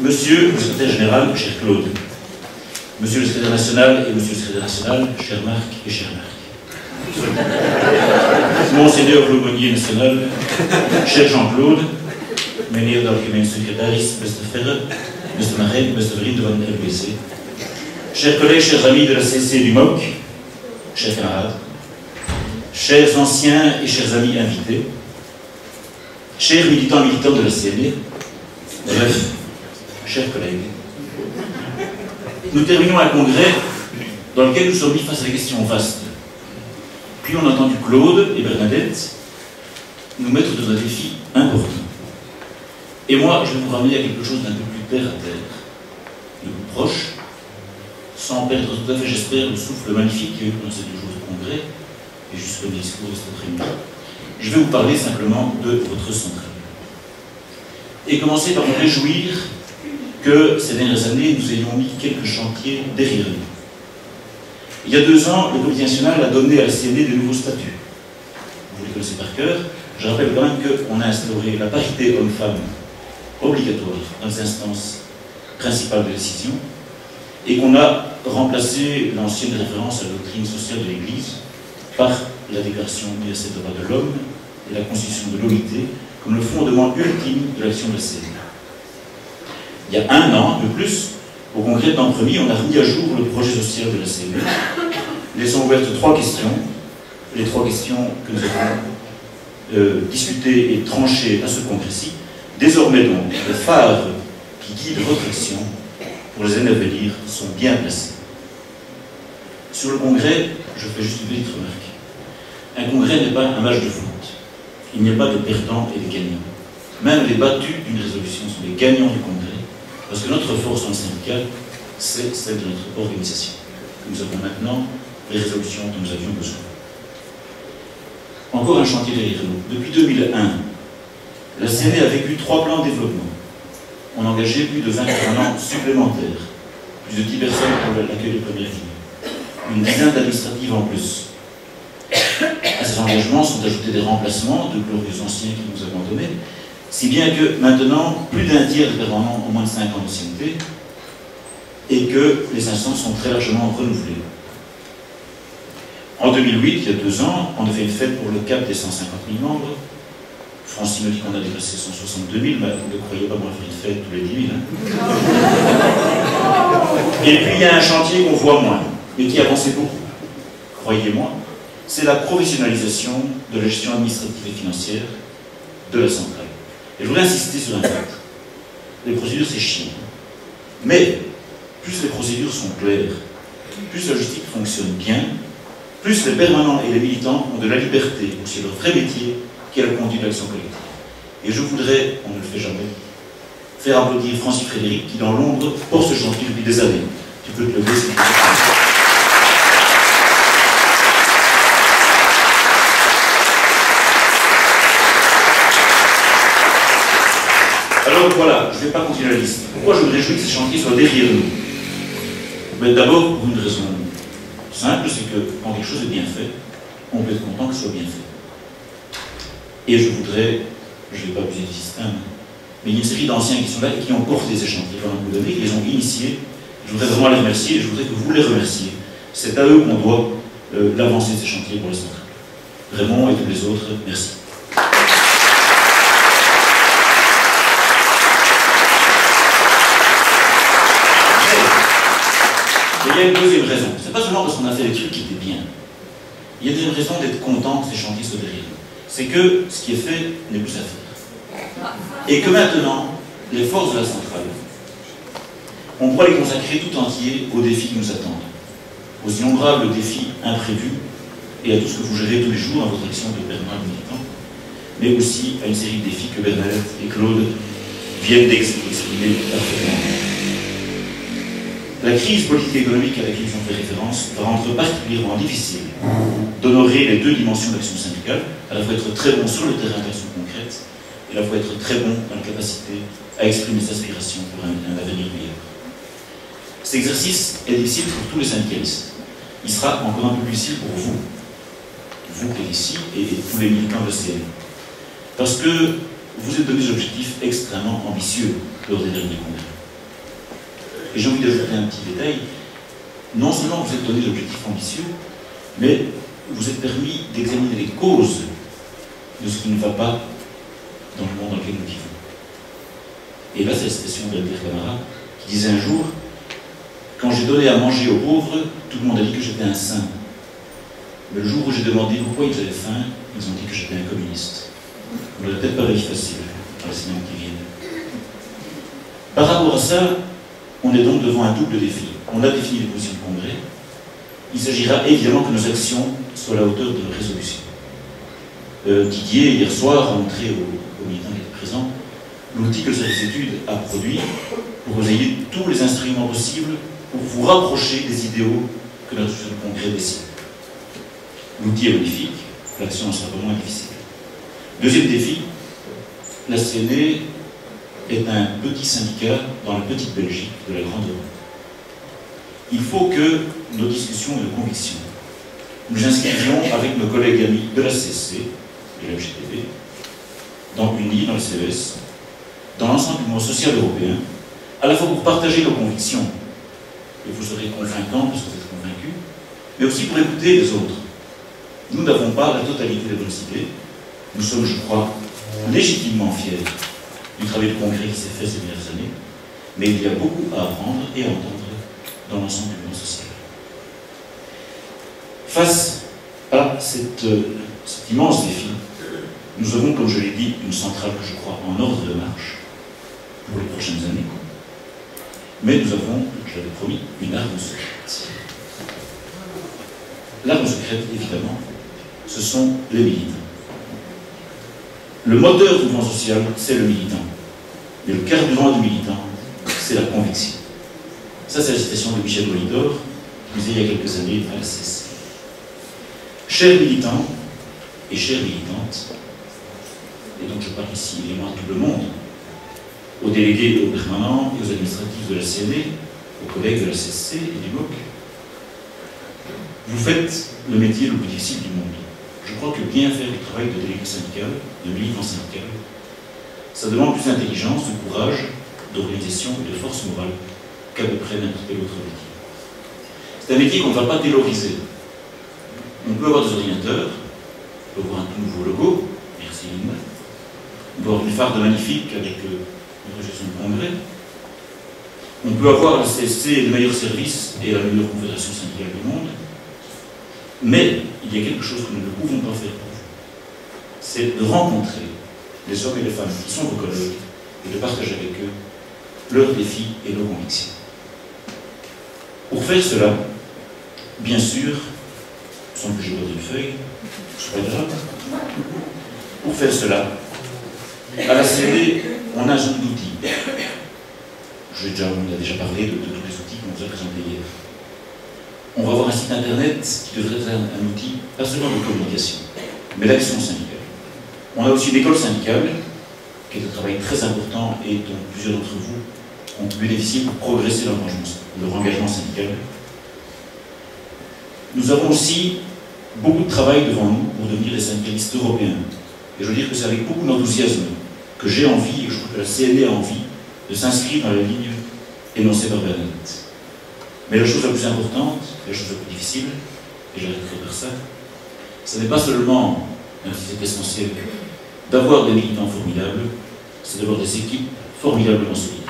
Monsieur le secrétaire général, cher Claude, Monsieur le secrétaire national et Monsieur le secrétaire national, cher Marc et cher Marc, Monseigneur l'aumônier national, cher Jean-Claude, meneer de algemeen secretaris, beste Ferre, beste Marijn, beste vrienden van de LBC, chers collègues, chers amis de la CC du MOC, chers camarades, chers anciens et chers amis invités, chers militants et militantes de la CNE, bref, chers collègues, nous terminons un congrès dans lequel nous sommes mis face à des questions vastes. Puis on a entendu Claude et Bernadette nous mettre devant un défi important. Et moi, je vais vous ramener à quelque chose d'un peu plus terre à terre, de plus proche, sans perdre tout à fait, j'espère, le souffle magnifique qu'il y a eu pendant ces 2 jours de congrès, et jusqu'au discours de cet après-midi. Je vais vous parler simplement de votre centrale. Et commencer par me réjouir que ces dernières années, nous ayons mis quelques chantiers derrière nous. Il y a 2 ans, le Comité national a donné à la CNE des nouveaux statuts. Vous les connaissez par cœur. Je rappelle quand même qu'on a instauré la parité homme-femme obligatoire dans les instances principales de décision et qu'on a remplacé l'ancienne référence à la doctrine sociale de l'Église par la Déclaration universelle des droits de l'homme et la Constitution de l'OIT comme le fondement ultime de l'action de la CNE. Il y a 1 an, de plus, au congrès d'an premier, on a remis à jour le projet social de la CNE, laissant ouvertes 3 questions, les 3 questions que nous avons discutées et tranchées à ce congrès-ci. Désormais donc, les phares qui guident votre action pour les années à venir sont bien placés. Sur le congrès, je fais juste une petite remarque. Un congrès n'est pas un match de foot. Il n'y a pas de perdants et de gagnants. Même les battus d'une résolution sont les gagnants du congrès, parce que notre force en syndical, c'est celle de notre organisation. Nous avons maintenant les résolutions dont nous avions besoin. Encore un chantier derrière nous. Depuis 2001, la CNE a vécu 3 plans de développement. On a engagé plus de 20 permanents supplémentaires, plus de 10 personnes pour l'accueil de première ligne, une dizaine d'administratives en plus. À ces engagements sont ajoutés des remplacements de glorieux anciens qui nous abandonnaient, si bien que maintenant, plus d'1 tiers de permanents ont moins de 5 ans d'ancienneté et que les instances sont très largement renouvelées. En 2008, il y a 2 ans, on a fait une fête pour le cap des 150 000 membres. Francine me dit qu'on a dépassé 162 000, mais ne croyez pas moi faire une fête tous les 10 000. Et puis il y a un chantier qu'on voit moins, mais qui avançait beaucoup. Croyez-moi, c'est la professionnalisation de la gestion administrative et financière de la centrale. Et je voudrais insister sur un fait. Les procédures, c'est chiant. Mais, plus les procédures sont claires, plus la justice fonctionne bien, plus les permanents et les militants ont de la liberté, aussi leur vrai métier, qui est la conduite de l'action collective. Et je voudrais, on ne le fait jamais, faire applaudir Francis Frédéric, qui dans l'ombre porte ce chantier depuis des années. Tu peux te lever, c'est Alors voilà, je ne vais pas continuer la liste. Pourquoi je me réjouis que ces chantiers soient derrière nous? Mais d'abord, pour une raison simple, c'est que quand quelque chose est bien fait, on peut être content que ce soit bien fait. Et je voudrais, je ne vais pas abuser du système, mais il y a une série d'anciens qui sont là et qui ont porté ces chantiers pendant un bout d'année, qui les ont initiés. Je voudrais vraiment les remercier et je voudrais que vous les remerciez. C'est à eux qu'on doit l'avancée de ces chantiers pour les centrales. Raymond et tous les autres, merci. Mais il y a une deuxième raison. C'est pas seulement parce qu'on a fait des trucs qui étaient bien. Il y a une raison d'être content que ces chantiers soient derrière nous. C'est que ce qui est fait n'est plus à faire. Et que maintenant, les forces de la centrale, on pourra les consacrer tout entier aux défis qui nous attendent, aux innombrables défis imprévus et à tout ce que vous gérez tous les jours dans votre action de permanent militant, mais aussi à une série de défis que Bernadette et Claude viennent d'exprimer parfaitement. La crise politique et économique à laquelle ils ont fait référence va rendre particulièrement difficile d'honorer les 2 dimensions d'action syndicale, à la fois être très bon sur le terrain d'action concrète et à la fois être très bon dans la capacité à exprimer ses aspirations pour un avenir meilleur. Cet exercice est difficile pour tous les syndicalistes. Il sera encore un peu plus difficile pour vous qui êtes ici, et tous les militants de la CNE. Parce que vous êtes donné des objectifs extrêmement ambitieux lors des derniers congrès. Et j'ai envie d'ajouter un petit détail. Non seulement vous êtes donné d'objectifs ambitieux, mais vous êtes permis d'examiner les causes de ce qui ne va pas dans le monde dans lequel nous vivons. Et là, c'est la citation d'Albert Camara qui disait un jour: quand j'ai donné à manger aux pauvres, tout le monde a dit que j'étais un saint. Mais le jour où j'ai demandé pourquoi ils avaient faim, ils ont dit que j'étais un communiste. On n'aurait peut-être pas la vie facile dans les semaines qui viennent. Par rapport à ça, on est donc devant un double défi. On a défini les positions de congrès. Il s'agira évidemment que nos actions soient à la hauteur de nos résolutions. Didier, hier soir, a montré aux militants qui étaient présents l'outil que le service d'études a produit pour vous ayez tous les instruments possibles pour vous rapprocher des idéaux que notre congrès décide. L'outil est magnifique, l'action ne sera pas moins difficile. Deuxième défi, la CNE est un petit syndicat dans la petite Belgique de la Grande Europe. Il faut que nos discussions et nos convictions nous inscrivions avec nos collègues amis de la CSC, de la FGTB, dans l'UNI, dans le CES, dans l'ensemble du mouvement social européen, à la fois pour partager nos convictions, et vous serez convaincants parce que vous êtes convaincus, mais aussi pour écouter les autres. Nous n'avons pas la totalité de nos idées. Nous sommes, je crois, légitimement fiers du travail de congrès qui s'est fait ces dernières années, mais il y a beaucoup à apprendre et à entendre dans l'ensemble du mouvement social. Face à cet immense défi, nous avons, comme je l'ai dit, une centrale que je crois en ordre de marche pour les prochaines années, mais nous avons, je l'avais promis, une arme secrète. L'arme secrète, évidemment, ce sont les militants. Le moteur du mouvement social, c'est le militant. Mais le carburant du militant, c'est la conviction. Ça, c'est la citation de Michel Molitor, qui disait il y a quelques années à la CSC. Chers militants et chères militantes, et donc je parle ici évidemment à tout le monde, aux délégués et aux permanents et aux administratifs de la CNE, aux collègues de la CSC et du MOC, vous faites le métier le plus difficile du monde. Je crois que bien faire du travail de délégué syndical, de militant syndical, ça demande plus d'intelligence, de courage, d'organisation et de force morale qu'à peu près n'importe quel autre métier. C'est un métier qu'on ne va pas déloriser. On peut avoir des ordinateurs, on peut avoir un tout nouveau logo, merci Linda, on peut avoir une farde magnifique avec notre gestion de congrès, on peut avoir la CSC le meilleur service et la meilleure confédération syndicale du monde, mais il y a quelque chose que nous ne pouvons pas faire pour vous. C'est de rencontrer les hommes et les femmes qui sont vos collègues et de partager avec eux leurs défis et leurs convictions. Pour faire cela, bien sûr, sans que j'ai bordé une feuille, c'est pas grave. Pour faire cela, à la CD, on a un certain nombre d'outils. On a déjà parlé de tous les outils qu'on vous a présentés hier. On va avoir un site internet qui devrait être un outil, pas seulement de communication, mais d'action syndicale. On a aussi une école syndicale, qui est un travail très important et dont plusieurs d'entre vous ont bénéficié pour progresser dans leur engagement syndical. Nous avons aussi beaucoup de travail devant nous pour devenir des syndicalistes européens. Et je veux dire que c'est avec beaucoup d'enthousiasme que j'ai envie, et je crois que la CNE a envie, de s'inscrire dans la ligne énoncée par Bernadette. Mais la chose la plus importante, la chose la plus difficile, et j'arrêterai par ça, ce n'est pas seulement, même si c'est essentiel, d'avoir des militants formidables, c'est d'avoir des équipes formidablement solides.